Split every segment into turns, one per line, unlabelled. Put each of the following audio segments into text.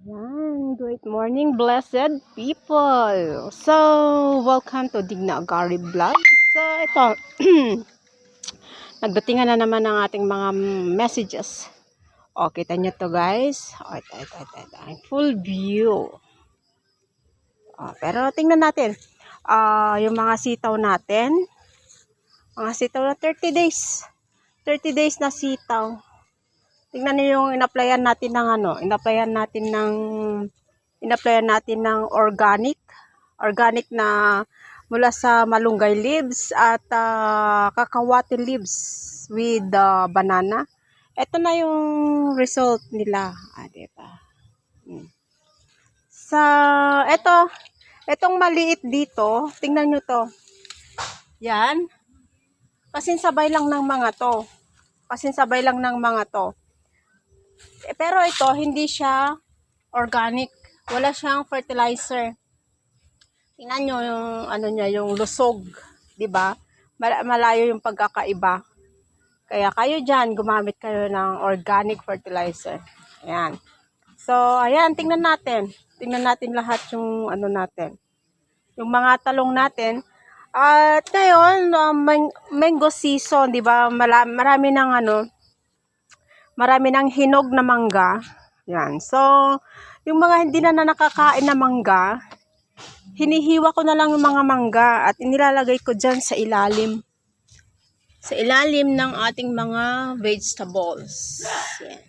Yan, great morning, blessed people. So, welcome to Digna Agari Vlog. So, ito, nagdatingan na naman ang ating mga messages. O, kita nyo to guys. O, ito. Full view. O, pero tingnan natin. Yung mga sitaw natin. Mga sitaw na 30 days. 30 days na sitaw. Tingnan niyo yung inaplayan natin ng inaplayan natin ng organic na mula sa malunggay leaves at kakawati leaves with banana. Ito na yung result nila, diba? Sa etong maliit dito, tingnan nyo to. Yan. Pasinsabay lang ng mga to. Pero ito, hindi siya organic. Wala siyang fertilizer. Tingnan nyo yung, yung lusog. Diba? Malayo yung pagkakaiba. Kaya kayo dyan, gumamit kayo ng organic fertilizer. Ayan. So, ayan, tingnan natin. Tingnan natin lahat yung natin. Yung mga talong natin. At ngayon, mango season, diba? Marami ng hinog na mangga. Yan. So, yung mga hindi na nakakain na mangga, hinihiwa ko na lang yung mga mangga at inilalagay ko dyan sa ilalim. Sa ilalim ng ating mga vegetables. Yan.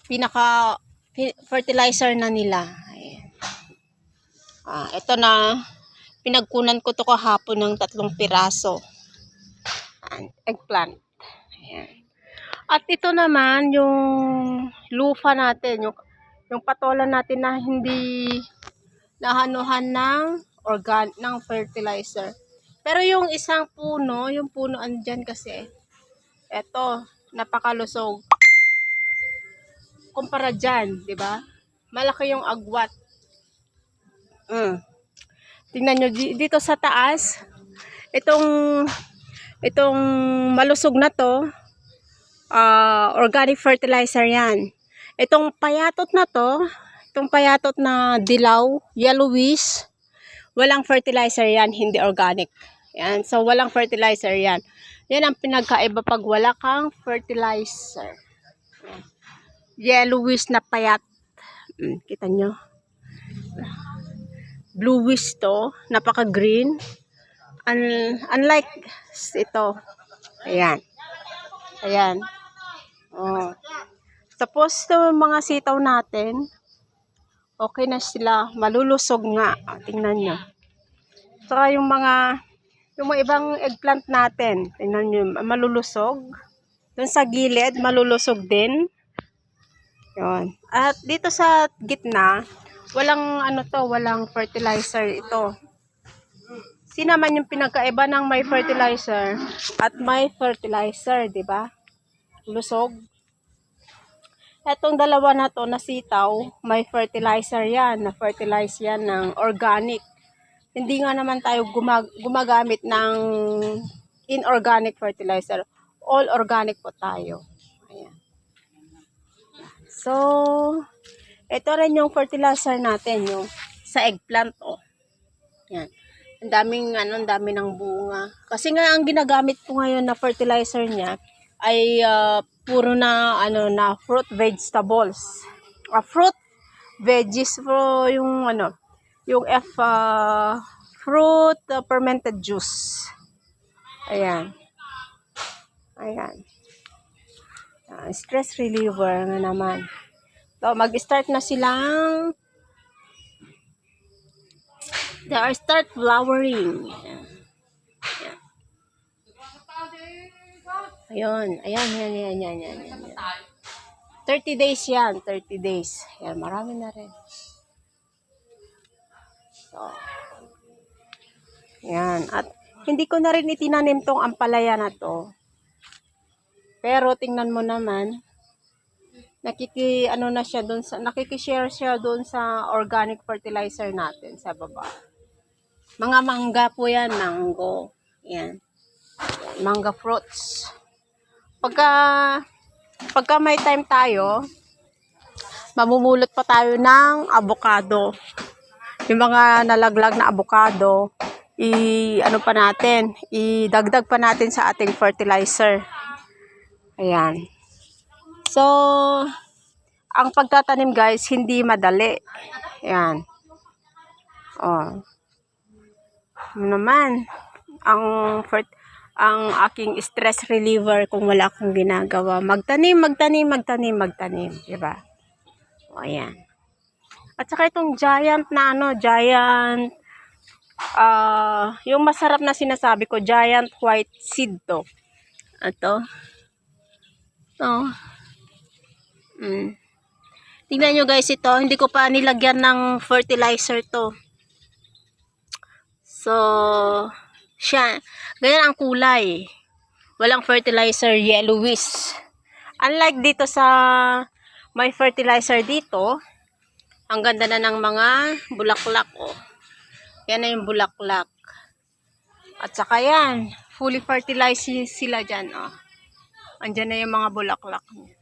Pinaka-fertilizer na nila. Ayan. Ito na, pinagkunan ko to kahapon ng 3 piraso. Eggplant. Ayan. At ito naman yung lufa natin, yung patola natin na hindi nahanuhan ng fertilizer. Pero yung isang puno, yung puno andyan kasi, eto, napakalusog. Kumpara dyan, di ba? Malaki yung agwat. Tingnan nyo, dito sa taas, itong malusog na to, organic fertilizer yan. Itong payatot na dilaw, yellowish, walang fertilizer yan, hindi organic. Yan, so walang fertilizer yan. Yan ang pinagkaiba pag wala kang fertilizer. Yellowish na payat. Kita nyo? Bluish to, napaka-green. Unlike ito. Ayan. Oh. Tapos mga sitaw natin, okay na sila, malulusog nga. Tingnan nyo. Saka yung mga ibang eggplant natin, tingnan nyo, malulusog. Doon sa gilid, malulusog din. Yun. At dito sa gitna, walang fertilizer ito. Naman yung pinagkaiba ng may fertilizer at may fertilizer, di ba? Lusog. Etong dalawa na to na sitaw, may fertilizer yan, na-fertilize yan ng organic. Hindi nga naman tayo gumagamit ng inorganic fertilizer. All organic po tayo. Ayan. So, ito rin yung fertilizer natin, yung sa eggplant, oh. Yan. Ang dami ng bunga. Kasi nga ang ginagamit ko ngayon na fertilizer niya ay puro na fruit vegetables. Fruit veggies for yung fruit fermented juice. Ayan. Stress reliever nga naman. So, mag-start na silang start flowering. Ayan. 30 days yan. 30 days. Ayan, marami na rin. So, ayan. At hindi ko na rin itinanim tong ampalaya na to. Pero tingnan mo naman, nakikishare siya doon sa organic fertilizer natin sa baba. Mga mangga po yan, mango. Yan. Mangga fruits. Pagka may time tayo, mamumulot pa tayo ng avocado. Yung mga nalaglag na avocado, ano pa natin, idagdag pa natin sa ating fertilizer. Ayan. So, ang pagtatanim guys, hindi madali. Ayan. Oh. Ano naman, ang aking stress reliever kung wala akong ginagawa. Magtanim. Diba? O, ayan. At saka itong giant na yung masarap na sinasabi ko, giant white seed to. Ito. Tingnan nyo guys ito, hindi ko pa nilagyan ng fertilizer to. So, ganyan ang kulay. Walang fertilizer, yellowish. Unlike dito sa may fertilizer dito, ang ganda na ng mga bulaklak, oh. Yan na yung bulaklak. At saka yan, fully fertilized sila dyan, oh. Andyan na yung mga bulaklak niya.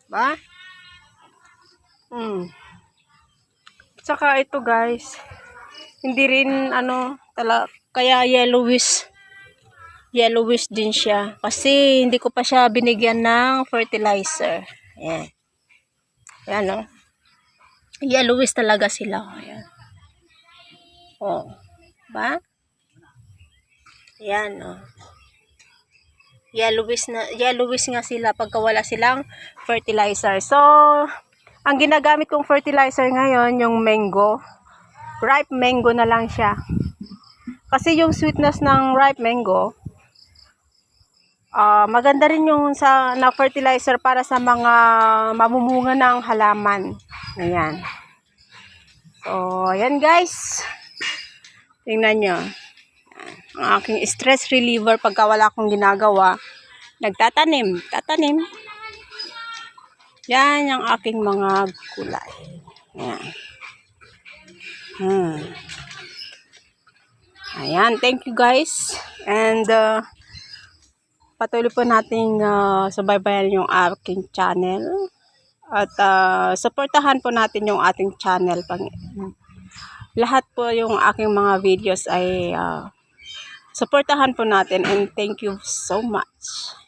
Ba? At saka ito guys, hindi rin kaya yellowish din siya. Kasi hindi ko pa siya binigyan ng fertilizer. Ayan. Ayan, oh. Yellowish talaga sila. Ayan. Oh. Ba? Ayan, oh. Yellowish nga sila pagka wala silang fertilizer. So, ang ginagamit kong fertilizer ngayon, yung mango. Ripe mango na lang siya. Kasi yung sweetness ng ripe mango, maganda rin yung na fertilizer para sa mga mamumunga ng halaman. Ayan. So, ayan guys. Tingnan nyo. Ang aking stress reliever pagka wala akong ginagawa. Tatanim. Yan yung aking mga gulay. Ayan. Ayan. Thank you guys. And, patuloy po nating subaybayan yung aking channel. At supportahan po natin yung ating channel. Lahat po yung aking mga videos ay supportahan po natin. And thank you so much.